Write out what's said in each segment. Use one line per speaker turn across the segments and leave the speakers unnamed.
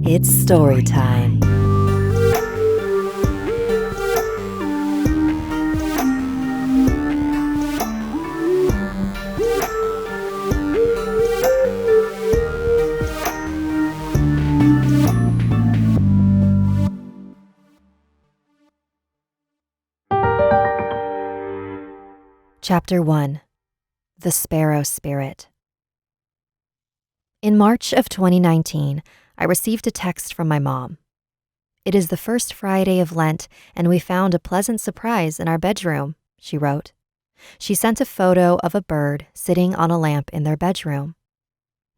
It's story time. Chapter 1. The Sparrow Spirit. In March of 2019, I received a text from my mom. "It is the first Friday of Lent, and we found a pleasant surprise in our bedroom," she wrote. She sent a photo of a bird sitting on a lamp in their bedroom.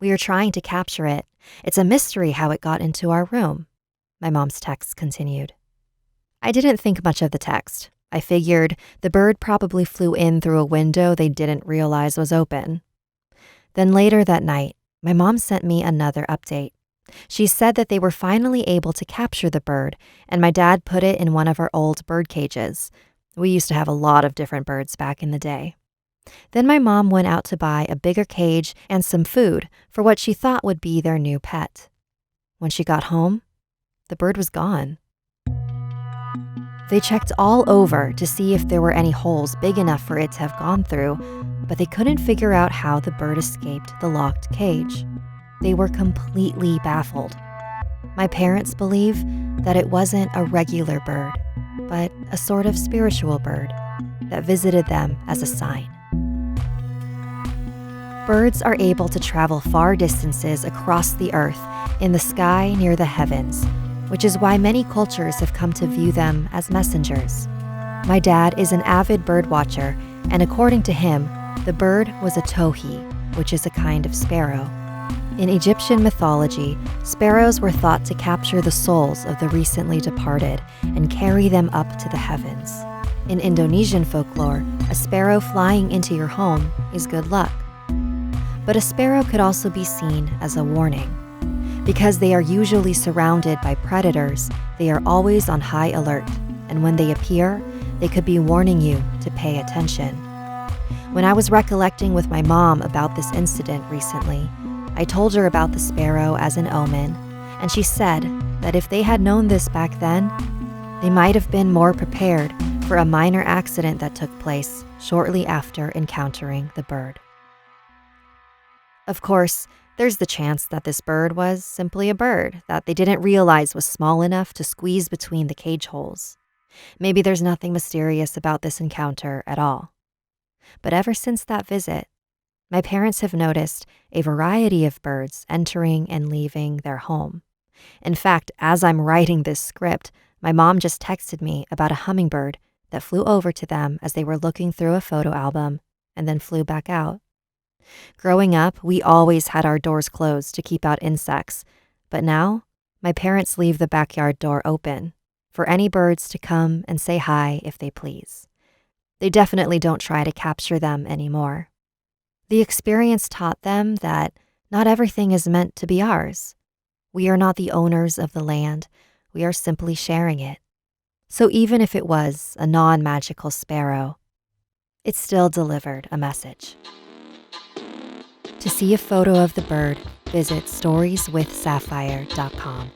"We are trying to capture it. It's a mystery how it got into our room," my mom's text continued. I didn't think much of the text. I figured the bird probably flew in through a window they didn't realize was open. Then later that night, my mom sent me another update. She said that they were finally able to capture the bird, and my dad put it in one of our old bird cages. We used to have a lot of different birds back in the day. Then my mom went out to buy a bigger cage and some food for what she thought would be their new pet. When she got home, the bird was gone. They checked all over to see if there were any holes big enough for it to have gone through, but they couldn't figure out how the bird escaped the locked cage. They were completely baffled. My parents believe that it wasn't a regular bird, but a sort of spiritual bird that visited them as a sign. Birds are able to travel far distances across the earth in the sky near the heavens, which is why many cultures have come to view them as messengers. My dad is an avid bird watcher, and according to him, the bird was a tohi, which is a kind of sparrow. In Egyptian mythology, sparrows were thought to capture the souls of the recently departed and carry them up to the heavens. In Indonesian folklore, a sparrow flying into your home is good luck. But a sparrow could also be seen as a warning. Because they are usually surrounded by predators, they are always on high alert, and when they appear, they could be warning you to pay attention. When I was recollecting with my mom about this incident recently, I told her about the sparrow as an omen, and she said that if they had known this back then, they might have been more prepared for a minor accident that took place shortly after encountering the bird. Of course, there's the chance that this bird was simply a bird that they didn't realize was small enough to squeeze between the cage holes. Maybe there's nothing mysterious about this encounter at all. But ever since that visit, my parents have noticed a variety of birds entering and leaving their home. In fact, as I'm writing this script, my mom just texted me about a hummingbird that flew over to them as they were looking through a photo album and then flew back out. Growing up, we always had our doors closed to keep out insects, but now my parents leave the backyard door open for any birds to come and say hi if they please. They definitely don't try to capture them anymore. The experience taught them that not everything is meant to be ours. We are not the owners of the land, we are simply sharing it. So even if it was a non-magical sparrow, it still delivered a message. To see a photo of the bird, visit storieswithsapphire.com.